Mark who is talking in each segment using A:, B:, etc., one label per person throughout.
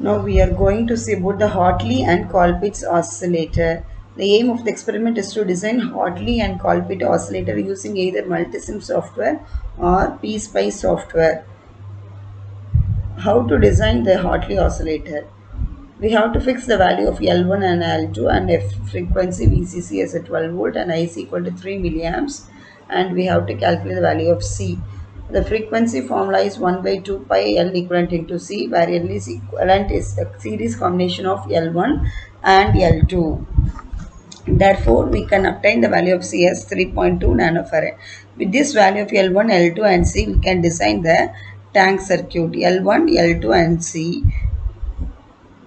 A: Now we are going to see about the Hartley and Colpitts oscillator. The aim of the experiment is to design Hartley and Colpitts oscillator using either Multisim software or PSpice software. How to design the Hartley oscillator? We have to fix the value of L1 and L2 and F frequency VCC as a 12 volt and I is equal to 3 milliamps, and we have to calculate the value of C. The frequency formula is 1 by 2 pi L equivalent into C, where L is equivalent is a series combination of L1 and L2. Therefore, we can obtain the value of C as 3.2 nanofarad. With this value of L1, L2 and C, we can design the tank circuit L1, L2 and C.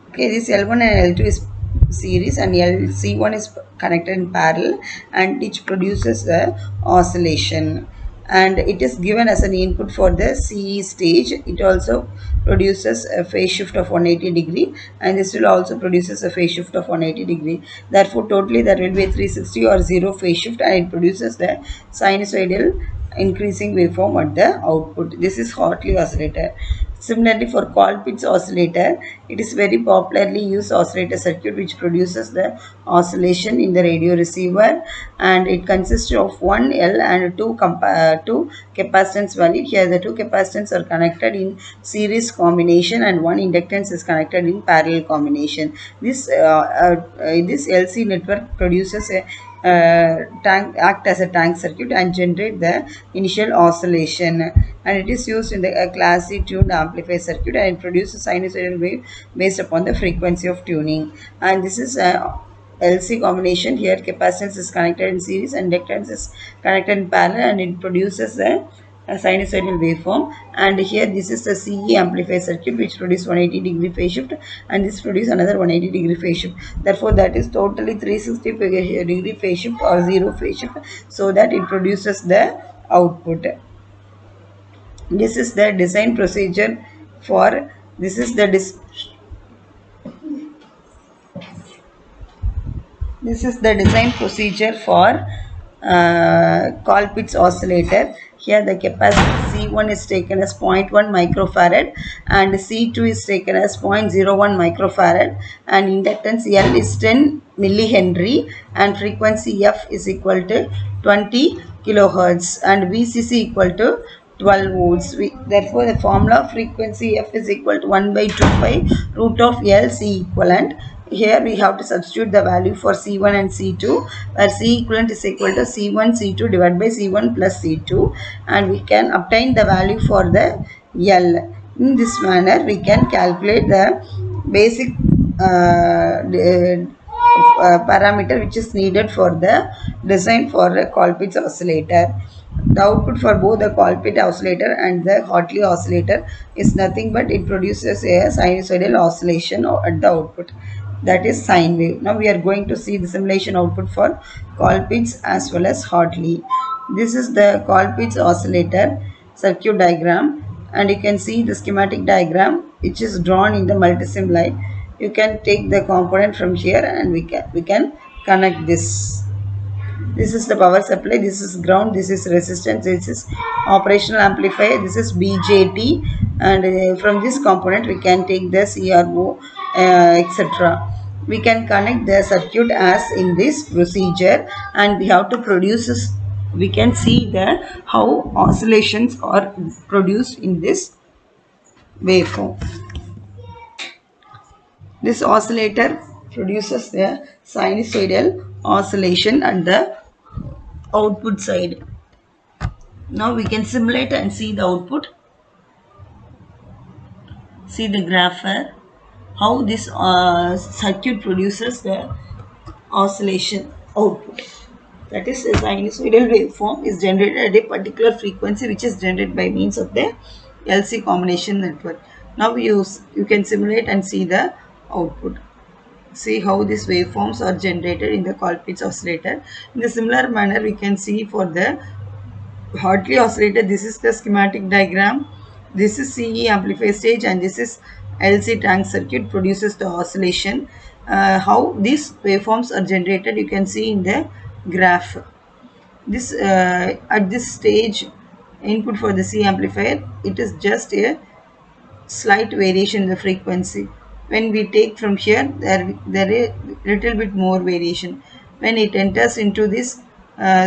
A: Okay, this L1 and L2 is series and C1 is connected in parallel, and which produces the oscillation, and it is given as an input for the CE stage. It also produces a phase shift of 180 degree, and this will also produces a phase shift of 180 degree. Therefore, totally there will be a 360 or 0 phase shift, and it produces the sinusoidal increasing waveform at the output. This is Hartley oscillator. Similarly, for Colpitts oscillator, it is very popularly used oscillator circuit which produces the oscillation in the radio receiver, and it consists of one L and two capacitance value. Here the two capacitance are connected in series combination and one inductance is connected in parallel combination. This LC network produces a act as a tank circuit and generate the initial oscillation, and it is used in the class C tuned amplifier circuit, and it produces sinusoidal wave based upon the frequency of tuning. And this is a LC combination. Here capacitance is connected in series and inductance is connected in parallel, and it produces a sinusoidal waveform. And here this is the CE amplifier circuit which produces 180 degree phase shift, and this produces another 180 degree phase shift. Therefore, that is totally 360 degree phase shift or 0 phase shift, so that it produces the output. This is the design procedure for this is the This is the design procedure for Colpitts oscillator. Here the capacitance C1 is taken as 0.1 microfarad and C2 is taken as 0.01 microfarad, and inductance L is 10 millihenry and frequency F is equal to 20 kilohertz and VCC equal to 12 volts. Therefore, the formula frequency F is equal to 1 by 2 pi root of L C equivalent. Here we have to substitute the value for C1 and C2, where C equivalent is equal to C1 C2 divided by C1 plus C2, and we can obtain the value for the L. In this manner, we can calculate the basic parameter which is needed for the design for a Colpitts oscillator. The output for both the Colpitts oscillator and the Hartley oscillator is nothing but it produces a sinusoidal oscillation at the output, that is sine wave. Now we are going to see the simulation output for Colpitts as well as Hartley. This is the Colpitts oscillator circuit diagram, and you can see the schematic diagram which is drawn in the multisim line. You can take the component from here and we can connect this. This is the power supply, this is ground, this is resistance, this is operational amplifier, this is BJT, and from this component we can take the CRO, etc. We can connect the circuit as in this procedure, and we have to produce this. We can see the how oscillations are produced in this waveform. This oscillator produces the sinusoidal oscillation at the output side. Now we can simulate and see the output. See the graph here, how this circuit produces the oscillation output. That is, the sinusoidal waveform is generated at a particular frequency which is generated by means of the LC combination network. Now you can simulate and see the output. See how these waveforms are generated in the Colpitts oscillator. In the similar manner, we can see for the Hartley oscillator. This is the schematic diagram. This is CE amplifier stage, and this is LC tank circuit produces the oscillation. How these waveforms are generated, you can see in the graph. This at this stage, input for the C amplifier, it is just a slight variation in the frequency. When we take from here, there is little bit more variation. When it enters into this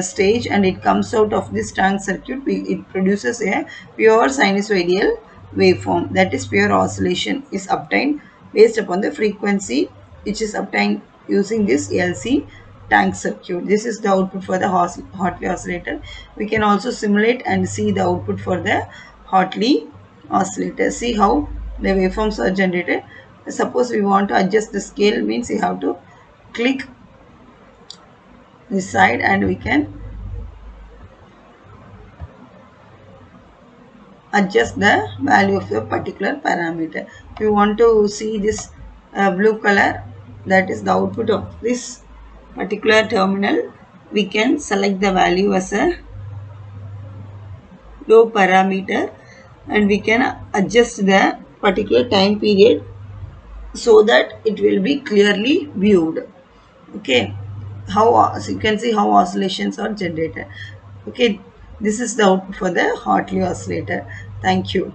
A: stage and it comes out of this tank circuit, it produces a pure sinusoidal waveform. That is, pure oscillation is obtained based upon the frequency which is obtained using this LC tank circuit. This is the output for the Hartley oscillator. We can also simulate and see the output for the Hartley oscillator. See how the waveforms are generated. Suppose we want to adjust the scale, means you have to click this side and we can adjust the value of a particular parameter. If you want to see this blue color, that is the output of this particular terminal, we can select the value as a low parameter and we can adjust the particular time period so that it will be clearly viewed. Okay, how, so you can see how oscillations are generated. Okay, this is the output for the Hartley oscillator. Thank you.